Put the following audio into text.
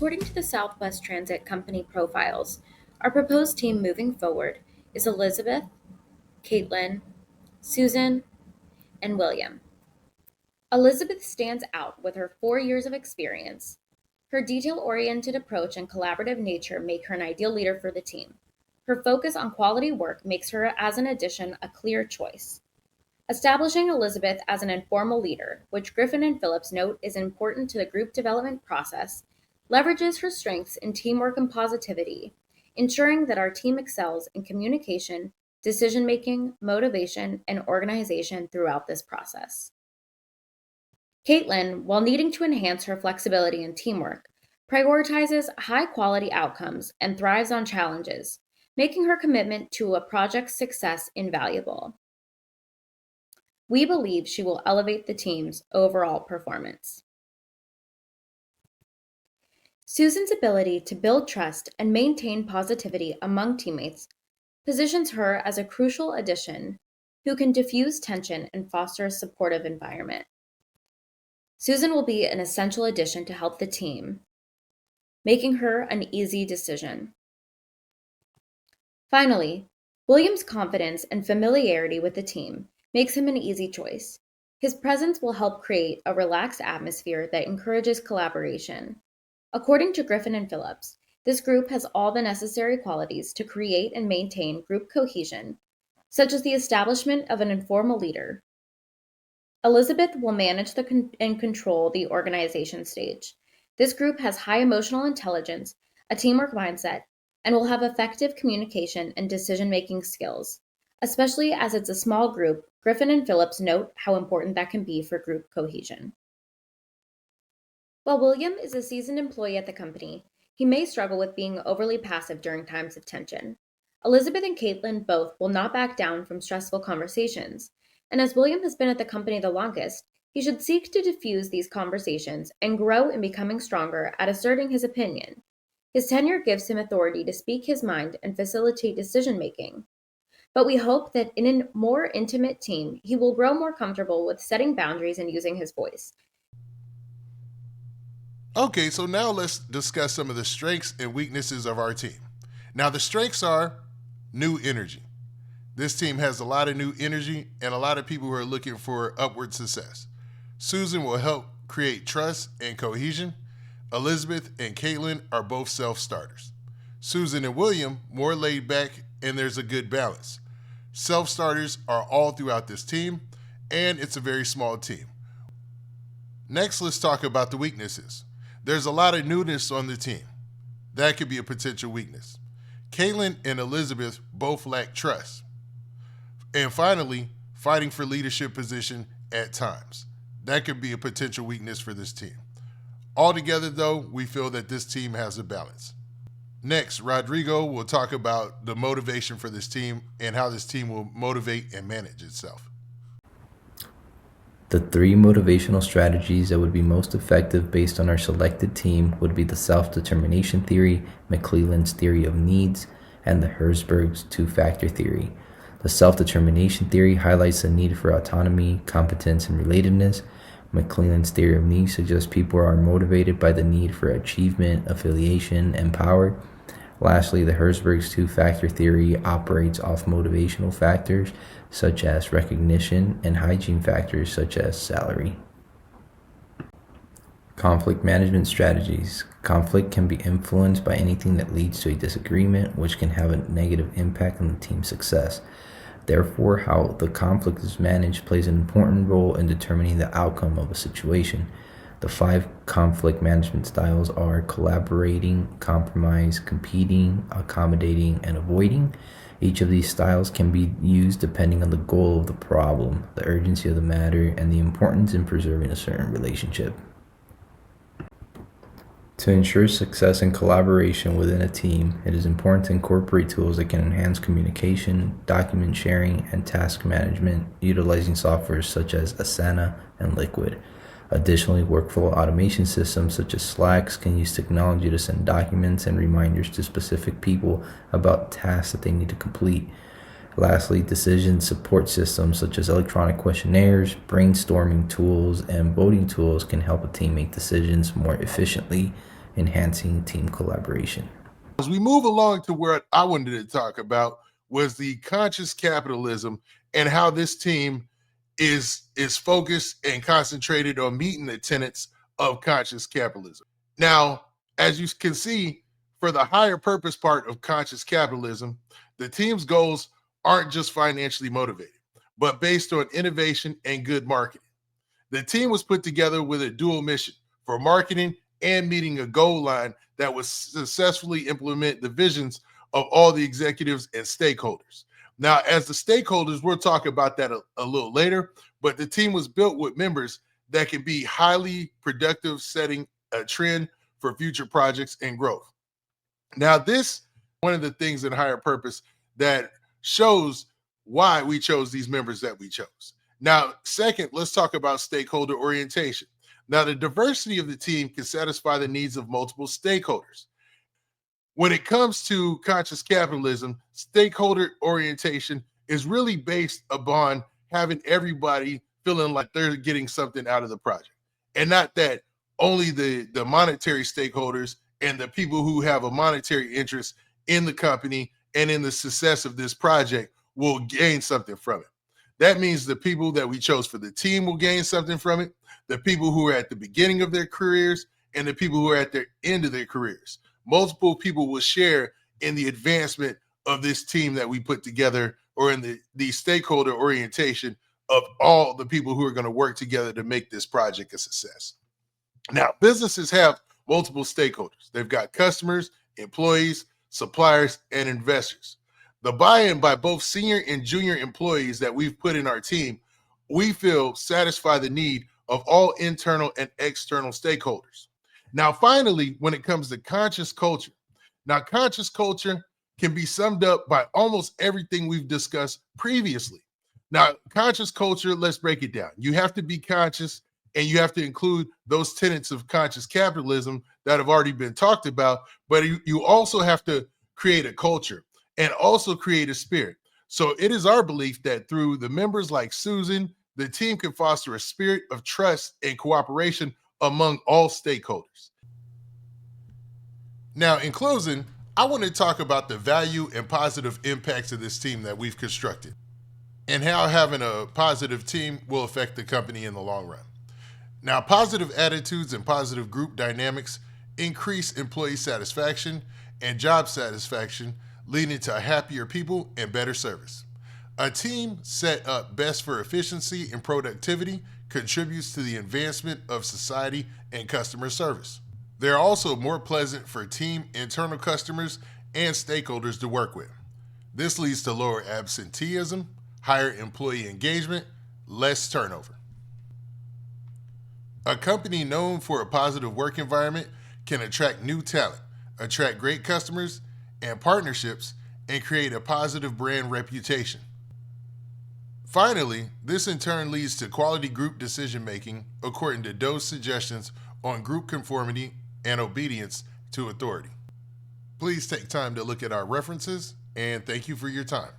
According to the Southwest Transit Company profiles, our proposed team moving forward is Elizabeth, Caitlin, Susan, and William. Elizabeth stands out with her 4 years of experience. Her detail-oriented approach and collaborative nature make her an ideal leader for the team. Her focus on quality work makes her, as an addition, a clear choice. Establishing Elizabeth as an informal leader, which Griffin and Phillips note is important to the group development process, leverages her strengths in teamwork and positivity, ensuring that our team excels in communication, decision-making, motivation, and organization throughout this process. Caitlin, while needing to enhance her flexibility and teamwork, prioritizes high-quality outcomes and thrives on challenges, making her commitment to a project's success invaluable. We believe she will elevate the team's overall performance. Susan's ability to build trust and maintain positivity among teammates positions her as a crucial addition who can diffuse tension and foster a supportive environment. Susan will be an essential addition to help the team, making her an easy decision. Finally, William's confidence and familiarity with the team makes him an easy choice. His presence will help create a relaxed atmosphere that encourages collaboration. According to Griffin and Phillips, this group has all the necessary qualities to create and maintain group cohesion, such as the establishment of an informal leader. Elizabeth will manage and control the organization stage. This group has high emotional intelligence, a teamwork mindset, and will have effective communication and decision-making skills. Especially as it's a small group, Griffin and Phillips note how important that can be for group cohesion. While William is a seasoned employee at the company, he may struggle with being overly passive during times of tension. Elizabeth and Caitlin both will not back down from stressful conversations, and as William has been at the company the longest, he should seek to diffuse these conversations and grow in becoming stronger at asserting his opinion. His tenure gives him authority to speak his mind and facilitate decision-making. But we hope that in a more intimate team, he will grow more comfortable with setting boundaries and using his voice. Okay, so now let's discuss some of the strengths and weaknesses of our team. Now, the strengths are new energy. This team has a lot of new energy and a lot of people who are looking for upward success. Susan will help create trust and cohesion. Elizabeth and Caitlin are both self-starters. Susan and William, more laid back, and there's a good balance. Self-starters are all throughout this team, and it's a very small team. Next, let's talk about the weaknesses. There's a lot of newness on the team. That could be a potential weakness. Caitlin and Elizabeth both lack trust. And finally, fighting for leadership position at times. That could be a potential weakness for this team. Altogether, though, we feel that this team has a balance. Next, Rodrigo will talk about the motivation for this team and how this team will motivate and manage itself. The three motivational strategies that would be most effective based on our selected team would be the self-determination theory, McClelland's theory of needs, and the Herzberg's two-factor theory. The self-determination theory highlights the need for autonomy, competence, and relatedness. McClelland's theory of needs suggests people are motivated by the need for achievement, affiliation, and power. Lastly, the Herzberg's two-factor theory operates off motivational factors such as recognition and hygiene factors such as salary. Conflict management strategies. Conflict can be influenced by anything that leads to a disagreement, which can have a negative impact on the team's success. Therefore, how the conflict is managed plays an important role in determining the outcome of a situation. The 5 conflict management styles are collaborating, compromise, competing, accommodating, and avoiding. Each of these styles can be used depending on the goal of the problem, the urgency of the matter, and the importance in preserving a certain relationship. To ensure success and collaboration within a team, it is important to incorporate tools that can enhance communication, document sharing, and task management, utilizing software such as Asana and Liquid. Additionally, workflow automation systems such as Slack can use technology to send documents and reminders to specific people about tasks that they need to complete. Lastly, decision support systems such as electronic questionnaires, brainstorming tools, and voting tools can help a team make decisions more efficiently enhancing team collaboration. As we move along to where I wanted to talk about was the conscious capitalism and how this team is focused and concentrated on meeting the tenets of conscious capitalism. Now, as you can see, for the higher purpose part of conscious capitalism, the team's goals aren't just financially motivated, but based on innovation and good marketing. The team was put together with a dual mission for marketing and meeting a goal line that would successfully implement the visions of all the executives and stakeholders. Now, as the stakeholders, we'll talk about that a little later, but the team was built with members that can be highly productive, setting a trend for future projects and growth. Now, this one of the things in higher purpose that shows why we chose these members that we chose. Now, second, let's talk about stakeholder orientation. Now, the diversity of the team can satisfy the needs of multiple stakeholders. When it comes to conscious capitalism, stakeholder orientation is really based upon having everybody feeling like they're getting something out of the project, and not that only the monetary stakeholders and the people who have a monetary interest in the company and in the success of this project will gain something from it. That means the people that we chose for the team will gain something from it, the people who are at the beginning of their careers, and the people who are at the end of their careers. Multiple people will share in the advancement of this team that we put together, or in the stakeholder orientation of all the people who are going to work together to make this project a success. Now, businesses have multiple stakeholders. They've got customers, employees, suppliers, and investors. The buy-in by both senior and junior employees that we've put in our team, we feel satisfy the need of all internal and external stakeholders. Now, finally, when it comes to conscious culture, now conscious culture can be summed up by almost everything we've discussed previously. Now, conscious culture, let's break it down. You have to be conscious, and you have to include those tenets of conscious capitalism that have already been talked about, but you also have to create a culture and also create a spirit. So it is our belief that through the members like Susan, the team can foster a spirit of trust and cooperation among all stakeholders. Now, in closing, I want to talk about the value and positive impacts of this team that we've constructed, and how having a positive team will affect the company in the long run. Now, positive attitudes and positive group dynamics increase employee satisfaction and job satisfaction, leading to happier people and better service. A team set up best for efficiency and productivity contributes to the advancement of society and customer service. They're also more pleasant for team, internal customers, and stakeholders to work with. This leads to lower absenteeism, higher employee engagement, less turnover. A company known for a positive work environment can attract new talent, attract great customers and partnerships, and create a positive brand reputation. Finally, this in turn leads to quality group decision making according to Doe's suggestions on group conformity and obedience to authority. Please take time to look at our references, and thank you for your time.